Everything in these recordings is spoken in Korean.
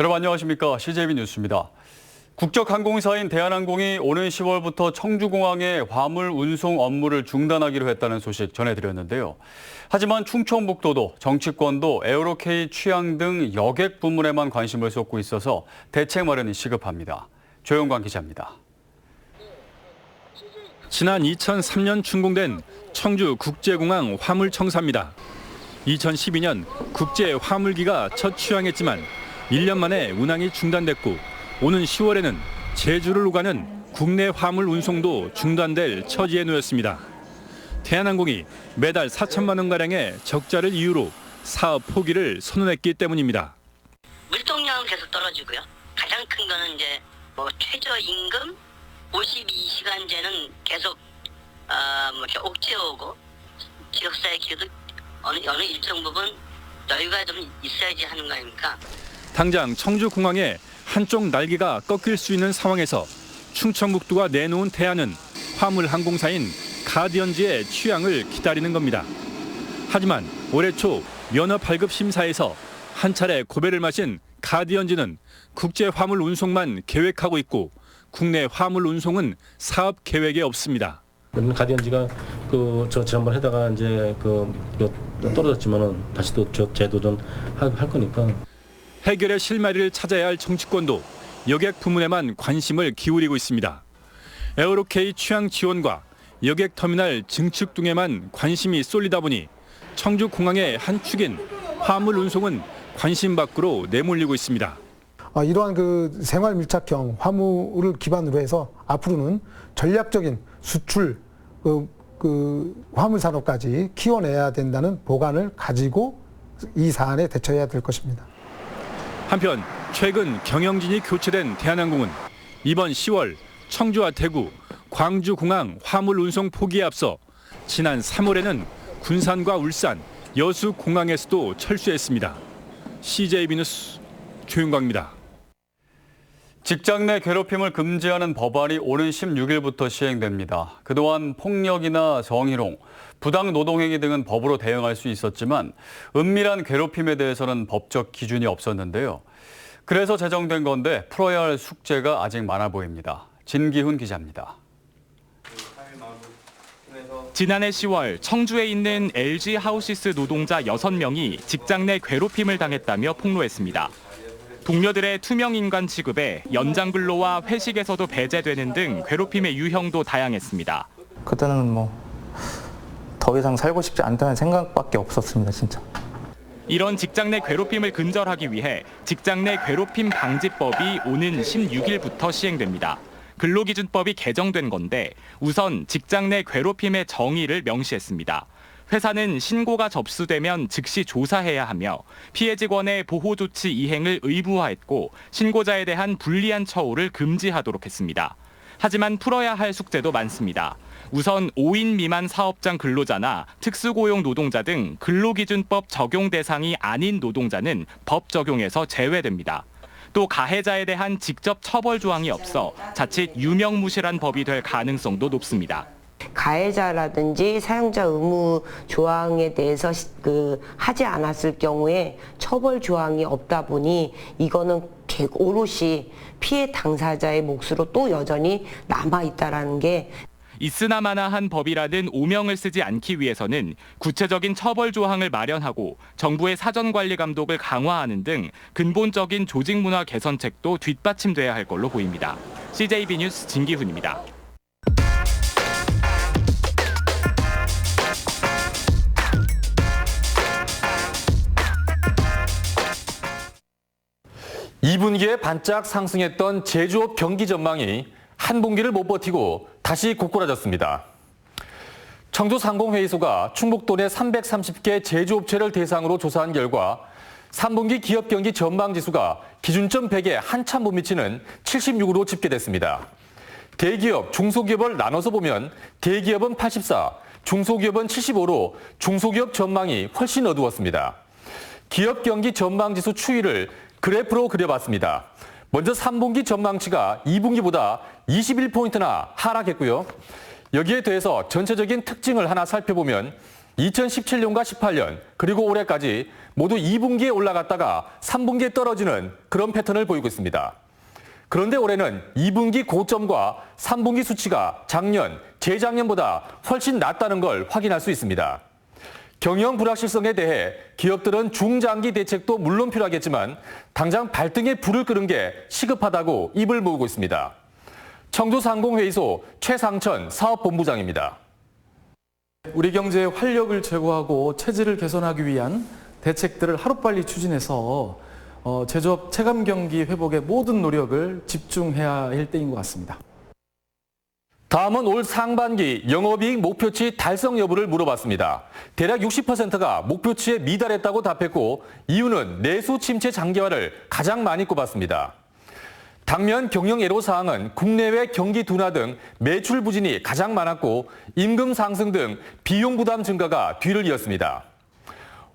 여러분 안녕하십니까? CJB 뉴스입니다. 국적항공사인 대한항공이 오는 10월부터 청주공항의 화물 운송 업무를 중단하기로 했다는 소식 전해드렸는데요. 하지만 충청북도도 정치권도 에어로케이 취향 등 여객 부문에만 관심을 쏟고 있어서 대책 마련이 시급합니다. 조영관 기자입니다. 지난 2003년 준공된 청주국제공항 화물청사입니다. 2012년 국제화물기가 첫 취항했지만 1년 만에 운항이 중단됐고 오는 10월에는 제주를 오가는 국내 화물 운송도 중단될 처지에 놓였습니다. 대한항공이 매달 4천만 원가량의 적자를 이유로 사업 포기를 선언했기 때문입니다. 물동량은 계속 떨어지고요. 가장 큰 거는 이제 최저임금 52시간제는 계속 이렇게 옥죄어오고 지역사회 기여도 어느 일정 부분 여유가 좀 있어야지 하는 거 아닙니까? 당장 청주공항에 한쪽 날개가 꺾일 수 있는 상황에서 충청북도가 내놓은 대안은 화물 항공사인 가디언즈의 취향을 기다리는 겁니다. 하지만 올해 초 면허 발급 심사에서 한 차례 고배를 마신 가디언즈는 국제 화물 운송만 계획하고 있고 국내 화물 운송은 사업 계획에 없습니다. 가디언즈가 저 지난번 해다가 이제 떨어졌지만은 다시 또 재도전할 거니까. 해결의 실마리를 찾아야 할 정치권도 여객 부문에만 관심을 기울이고 있습니다. 에어로케이 취향 지원과 여객 터미널 증축 등에만 관심이 쏠리다 보니 청주공항의 한 축인 화물 운송은 관심 밖으로 내몰리고 있습니다. 이러한 생활 밀착형 화물을 기반으로 해서 앞으로는 전략적인 수출 화물 산업까지 키워내야 된다는 보관을 가지고 이 사안에 대처해야 될 것입니다. 한편 최근 경영진이 교체된 대한항공은 이번 10월 청주와 대구, 광주공항 화물 운송 포기에 앞서 지난 3월에는 군산과 울산, 여수공항에서도 철수했습니다. CJB 뉴스 조윤광입니다. 직장 내 괴롭힘을 금지하는 법안이 오는 16일부터 시행됩니다. 그동안 폭력이나 성희롱, 부당 노동행위 등은 법으로 대응할 수 있었지만 은밀한 괴롭힘에 대해서는 법적 기준이 없었는데요. 그래서 제정된 건데 풀어야 할 숙제가 아직 많아 보입니다. 진기훈 기자입니다. 지난해 10월 청주에 있는 LG 하우시스 노동자 6명이 직장 내 괴롭힘을 당했다며 폭로했습니다. 동료들의 투명 인간 취급에 연장 근로와 회식에서도 배제되는 등 괴롭힘의 유형도 다양했습니다. 그때는 더 이상 살고 싶지 않다는 생각밖에 없었습니다, 진짜. 이런 직장 내 괴롭힘을 근절하기 위해 직장 내 괴롭힘 방지법이 오는 16일부터 시행됩니다. 근로기준법이 개정된 건데 우선 직장 내 괴롭힘의 정의를 명시했습니다. 회사는 신고가 접수되면 즉시 조사해야 하며 피해 직원의 보호 조치 이행을 의무화했고 신고자에 대한 불리한 처우를 금지하도록 했습니다. 하지만 풀어야 할 숙제도 많습니다. 우선 5인 미만 사업장 근로자나 특수고용 노동자 등 근로기준법 적용 대상이 아닌 노동자는 법 적용에서 제외됩니다. 또 가해자에 대한 직접 처벌 조항이 없어 자칫 유명무실한 법이 될 가능성도 높습니다. 가해자라든지 사용자 의무 조항에 대해서 하지 않았을 경우에 처벌 조항이 없다 보니 이거는 오롯이 피해 당사자의 몫으로 또 여전히 남아있다라는 게 있으나마나한 법이라는 오명을 쓰지 않기 위해서는 구체적인 처벌 조항을 마련하고 정부의 사전관리 감독을 강화하는 등 근본적인 조직 문화 개선책도 뒷받침돼야 할 걸로 보입니다. CJB 뉴스 진기훈입니다. (2분기에) 반짝 상승했던 제조업 경기 전망이 한 분기를 못 버티고 다시 고꾸라졌습니다. 청주상공회의소가 충북도 내 330개 제조업체를 대상으로 조사한 결과 3분기 기업 경기 전망지수가 기준점 100에 한참 못 미치는 76으로 집계됐습니다. 대기업, 중소기업을 나눠서 보면 대기업은 84, 중소기업은 75로 중소기업 전망이 훨씬 어두웠습니다. 기업 경기 전망지수 추이를 그래프로 그려봤습니다. 먼저 3분기 전망치가 2분기보다 21포인트나 하락했고요. 여기에 더해서 전체적인 특징을 하나 살펴보면 2017년과 18년 그리고 올해까지 모두 2분기에 올라갔다가 3분기에 떨어지는 그런 패턴을 보이고 있습니다. 그런데 올해는 2분기 고점과 3분기 수치가 작년, 재작년보다 훨씬 낮다는 걸 확인할 수 있습니다. 경영 불확실성에 대해 기업들은 중장기 대책도 물론 필요하겠지만 당장 발등에 불을 끄는 게 시급하다고 입을 모으고 있습니다. 청주상공회의소 최상천 사업본부장입니다. 우리 경제에 활력을 제고하고 체질을 개선하기 위한 대책들을 하루빨리 추진해서 제조업 체감 경기 회복에 모든 노력을 집중해야 할 때인 것 같습니다. 다음은 올 상반기 영업이익 목표치 달성 여부를 물어봤습니다. 대략 60%가 목표치에 미달했다고 답했고 이유는 내수 침체 장기화를 가장 많이 꼽았습니다. 당면 경영 애로사항은 국내외 경기 둔화 등 매출 부진이 가장 많았고 임금 상승 등 비용 부담 증가가 뒤를 이었습니다.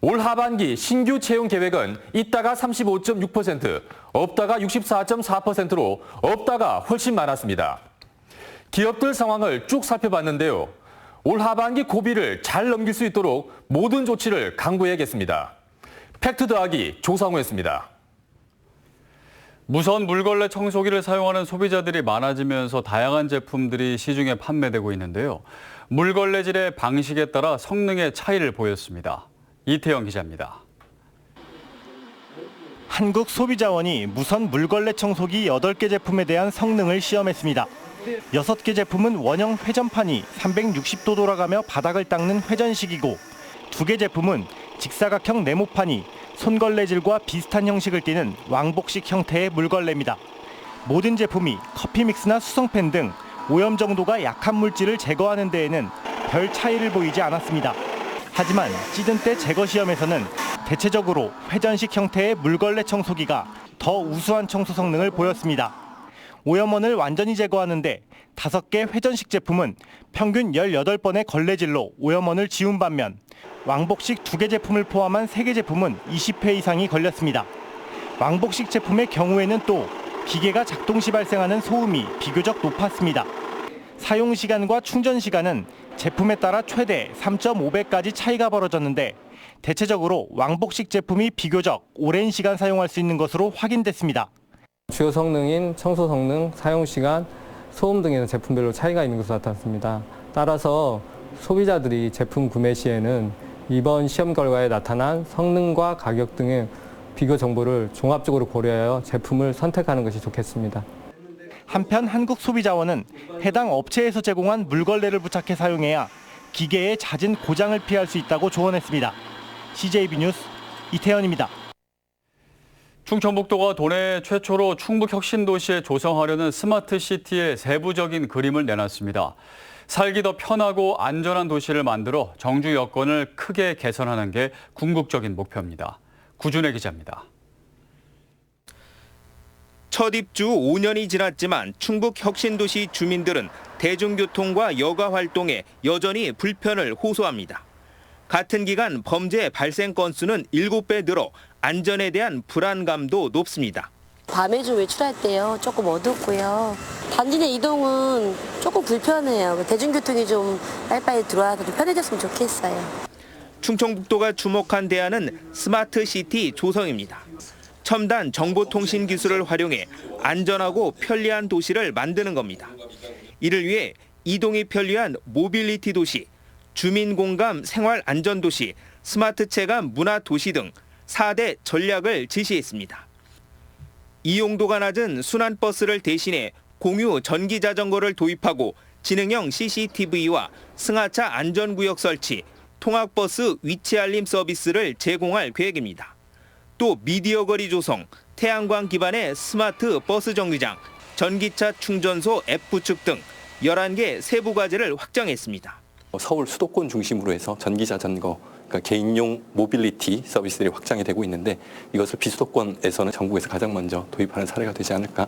올 하반기 신규 채용 계획은 있다가 35.6%, 없다가 64.4%로 없다가 훨씬 많았습니다. 기업들 상황을 쭉 살펴봤는데요. 올 하반기 고비를 잘 넘길 수 있도록 모든 조치를 강구해야겠습니다. 팩트 더하기 조상우였습니다. 무선 물걸레 청소기를 사용하는 소비자들이 많아지면서 다양한 제품들이 시중에 판매되고 있는데요. 물걸레질의 방식에 따라 성능의 차이를 보였습니다. 이태영 기자입니다. 한국소비자원이 무선 물걸레 청소기 8개 제품에 대한 성능을 시험했습니다. 6개 제품은 원형 회전판이 360도 돌아가며 바닥을 닦는 회전식이고 2개 제품은 직사각형 네모판이 손걸레질과 비슷한 형식을 띠는 왕복식 형태의 물걸레입니다. 모든 제품이 커피 믹스나 수성펜 등 오염 정도가 약한 물질을 제거하는 데에는 별 차이를 보이지 않았습니다. 하지만 시즌 때 제거 시험에서는 대체적으로 회전식 형태의 물걸레 청소기가 더 우수한 청소 성능을 보였습니다. 오염원을 완전히 제거하는데 5개 회전식 제품은 평균 18번의 걸레질로 오염원을 지운 반면 왕복식 2개 제품을 포함한 3개 제품은 20회 이상이 걸렸습니다. 왕복식 제품의 경우에는 또 기계가 작동 시 발생하는 소음이 비교적 높았습니다. 사용 시간과 충전 시간은 제품에 따라 최대 3.5배까지 차이가 벌어졌는데 대체적으로 왕복식 제품이 비교적 오랜 시간 사용할 수 있는 것으로 확인됐습니다. 주요 성능인 청소 성능, 사용 시간, 소음 등에는 제품별로 차이가 있는 것으로 나타났습니다. 따라서 소비자들이 제품 구매 시에는 이번 시험 결과에 나타난 성능과 가격 등의 비교 정보를 종합적으로 고려하여 제품을 선택하는 것이 좋겠습니다. 한편 한국소비자원은 해당 업체에서 제공한 물걸레를 부착해 사용해야 기계의 잦은 고장을 피할 수 있다고 조언했습니다. CJB 뉴스 이태현입니다. 충청북도가 도내 최초로 충북 혁신도시에 조성하려는 스마트시티의 세부적인 그림을 내놨습니다. 살기 더 편하고 안전한 도시를 만들어 정주 여건을 크게 개선하는 게 궁극적인 목표입니다. 구준혜 기자입니다. 첫 입주 5년이 지났지만 충북 혁신도시 주민들은 대중교통과 여가 활동에 여전히 불편을 호소합니다. 같은 기간 범죄 발생 건수는 7배 늘어 안전에 대한 불안감도 높습니다. 밤에 좀 외출할 때요. 조금 어둡고요. 단지 내 이동은 조금 불편해요. 대중교통이 좀 빨리빨리 들어와서 좀 편해졌으면 좋겠어요. 충청북도가 주목한 대안은 스마트시티 조성입니다. 첨단 정보통신 기술을 활용해 안전하고 편리한 도시를 만드는 겁니다. 이를 위해 이동이 편리한 모빌리티 도시, 주민 공감 생활 안전 도시, 스마트 체감 문화 도시 등 4대 전략을 지시했습니다. 이용도가 낮은 순환버스를 대신해 공유 전기자전거를 도입하고 지능형 CCTV와 승하차 안전구역 설치, 통학버스 위치 알림 서비스를 제공할 계획입니다. 또 미디어 거리 조성, 태양광 기반의 스마트 버스 정류장, 전기차 충전소 앱 구축 등 11개 세부 과제를 확정했습니다. 서울 수도권 중심으로 해서 전기자전거, 그러니까 개인용 모빌리티 서비스들이 확장이 되고 있는데 이것을 비수도권에서는 전국에서 가장 먼저 도입하는 사례가 되지 않을까.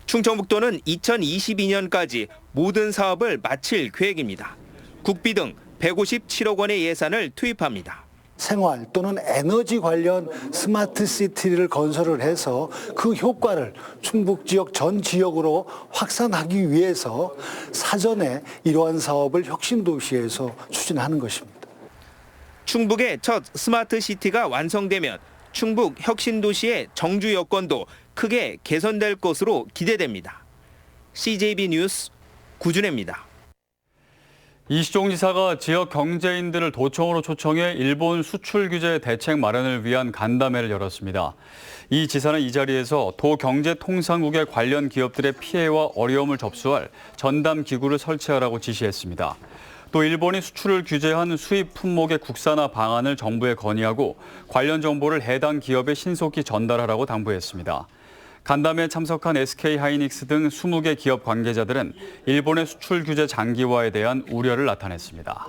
충청북도는 2022년까지 모든 사업을 마칠 계획입니다. 국비 등 157억 원의 예산을 투입합니다. 생활 또는 에너지 관련 스마트 시티를 건설을 해서 그 효과를 충북 지역 전 지역으로 확산하기 위해서 사전에 이러한 사업을 혁신도시에서 추진하는 것입니다. 충북의 첫 스마트 시티가 완성되면 충북 혁신도시의 정주 여건도 크게 개선될 것으로 기대됩니다. CJB 뉴스 구준혜입니다. 이시종 지사가 지역 경제인들을 도청으로 초청해 일본 수출 규제 대책 마련을 위한 간담회를 열었습니다. 이 지사는 이 자리에서 도경제통상국의 관련 기업들의 피해와 어려움을 접수할 전담 기구를 설치하라고 지시했습니다. 또 일본이 수출을 규제한 수입 품목의 국산화 방안을 정부에 건의하고 관련 정보를 해당 기업에 신속히 전달하라고 당부했습니다. 간담회에 참석한 SK하이닉스 등 20개 기업 관계자들은 일본의 수출 규제 장기화에 대한 우려를 나타냈습니다.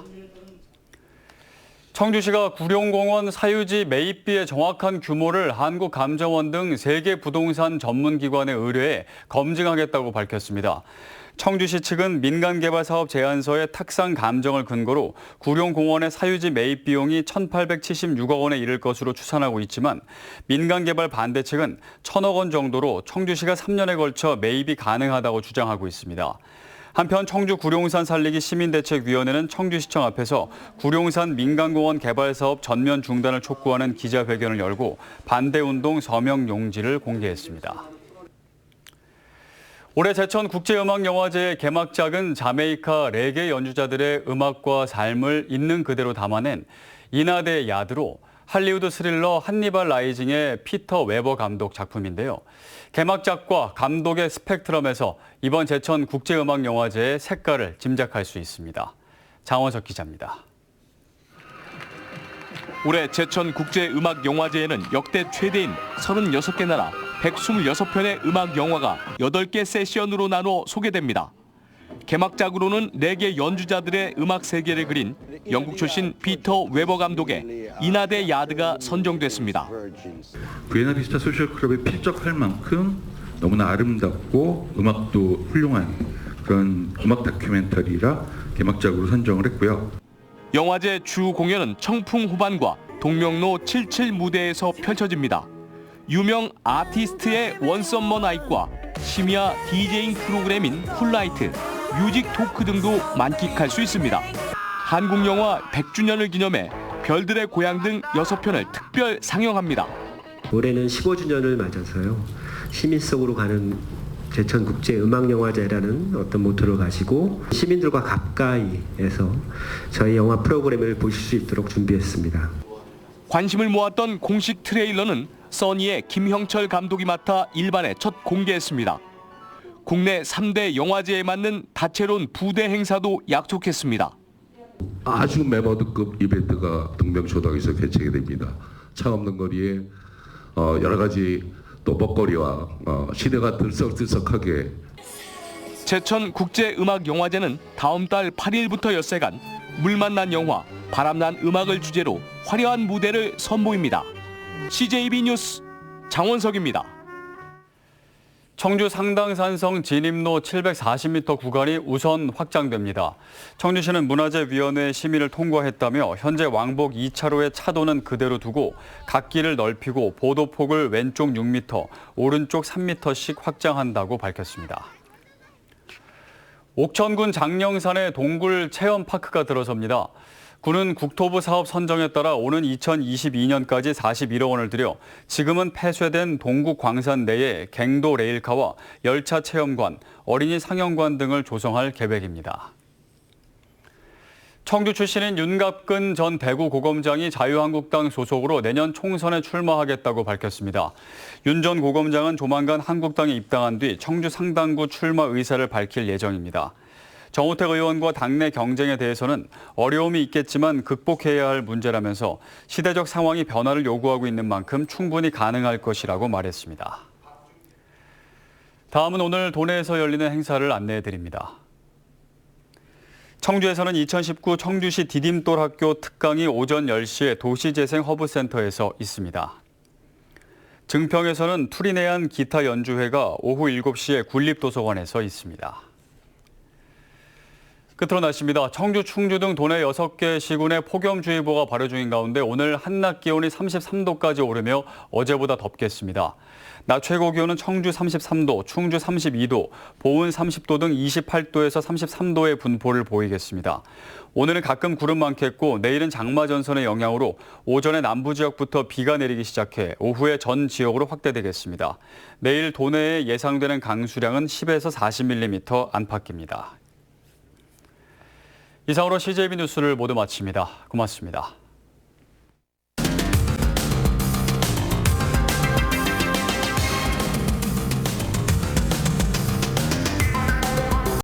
청주시가 구룡공원 사유지 매입비의 정확한 규모를 한국감정원 등 3개 부동산 전문기관에 의뢰해 검증하겠다고 밝혔습니다. 청주시 측은 민간개발사업 제안서의 탁상 감정을 근거로 구룡공원의 사유지 매입 비용이 1,876억 원에 이를 것으로 추산하고 있지만 민간개발 반대 측은 1,000억 원 정도로 청주시가 3년에 걸쳐 매입이 가능하다고 주장하고 있습니다. 한편 청주 구룡산 살리기 시민대책위원회는 청주시청 앞에서 구룡산 민간공원 개발 사업 전면 중단을 촉구하는 기자회견을 열고 반대운동 서명 용지를 공개했습니다. 올해 제천 국제음악영화제의 개막작은 자메이카 레게 연주자들의 음악과 삶을 있는 그대로 담아낸 이나데 야드로 할리우드 스릴러 한니발 라이징의 피터 웨버 감독 작품인데요. 개막작과 감독의 스펙트럼에서 이번 제천 국제음악영화제의 색깔을 짐작할 수 있습니다. 장원석 기자입니다. 올해 제천 국제음악영화제에는 역대 최대인 36개 나라 126편의 음악 영화가 8개 세션으로 나눠 소개됩니다. 개막작으로는 4개 연주자들의 음악 세계를 그린 영국 출신 피터 웨버 감독의 이나데 야드가 선정됐습니다. 비엔나 비스타 소셜 클럽에 필적할 만큼 너무나 아름답고 음악도 훌륭한 그런 음악 다큐멘터리라 개막작으로 선정을 했고요. 영화제 주 공연은 청풍 호반과 동명로 77 무대에서 펼쳐집니다. 유명 아티스트의 원썸머 나잇과 심야 디제잉 프로그램인 쿨라이트, 뮤직 토크 등도 만끽할 수 있습니다. 한국 영화 100주년을 기념해 별들의 고향 등 6편을 특별 상영합니다. 올해는 15주년을 맞아서요. 시민 속으로 가는 제천국제음악영화제라는 어떤 모토를 가지고 시민들과 가까이에서 저희 영화 프로그램을 보실 수 있도록 준비했습니다. 관심을 모았던 공식 트레일러는 써니의 김형철 감독이 맡아 일반에 첫 공개했습니다. 국내 3대 영화제에 맞는 다채로운 부대 행사도 약속했습니다. 아주 메버드급 이벤트가 동명초당에서 개최가 됩니다. 차 없는 거리에 여러 가지 또 먹거리와 시대가 들썩들썩하게. 제천 국제음악영화제는 다음 달 8일부터 엿새간 물 만난 영화, 바람난 음악을 주제로 화려한 무대를 선보입니다. CJB 뉴스 장원석입니다. 청주 상당산성 진입로 740m 구간이 우선 확장됩니다. 청주시는 문화재위원회 심의를 통과했다며 현재 왕복 2차로의 차도는 그대로 두고 갓길을 넓히고 보도폭을 왼쪽 6m, 오른쪽 3m씩 확장한다고 밝혔습니다. 옥천군 장령산에 동굴 체험파크가 들어섭니다. 군은 국토부 사업 선정에 따라 오는 2022년까지 41억 원을 들여 지금은 폐쇄된 동국 광산 내에 갱도 레일카와 열차 체험관, 어린이 상영관 등을 조성할 계획입니다. 청주 출신인 윤갑근 전 대구고검장이 자유한국당 소속으로 내년 총선에 출마하겠다고 밝혔습니다. 윤 전 고검장은 조만간 한국당에 입당한 뒤 청주 상당구 출마 의사를 밝힐 예정입니다. 정우택 의원과 당내 경쟁에 대해서는 어려움이 있겠지만 극복해야 할 문제라면서 시대적 상황이 변화를 요구하고 있는 만큼 충분히 가능할 것이라고 말했습니다. 다음은 오늘 도내에서 열리는 행사를 안내해드립니다. 청주에서는 2019 청주시 디딤돌학교 특강이 오전 10시에 도시재생 허브센터에서 있습니다. 증평에서는 투리네안 기타 연주회가 오후 7시에 군립도서관에서 있습니다. 끝으로 날씨입니다. 청주, 충주 등 도내 6개 시군에 폭염주의보가 발효 중인 가운데 오늘 한낮 기온이 33도까지 오르며 어제보다 덥겠습니다. 낮 최고 기온은 청주 33도, 충주 32도, 보은 30도 등 28도에서 33도의 분포를 보이겠습니다. 오늘은 가끔 구름 많겠고 내일은 장마 전선의 영향으로 오전에 남부 지역부터 비가 내리기 시작해 오후에 전 지역으로 확대되겠습니다. 내일 도내에 예상되는 강수량은 10에서 40mm 안팎입니다. 이상으로 CJB 뉴스를 모두 마칩니다. 고맙습니다.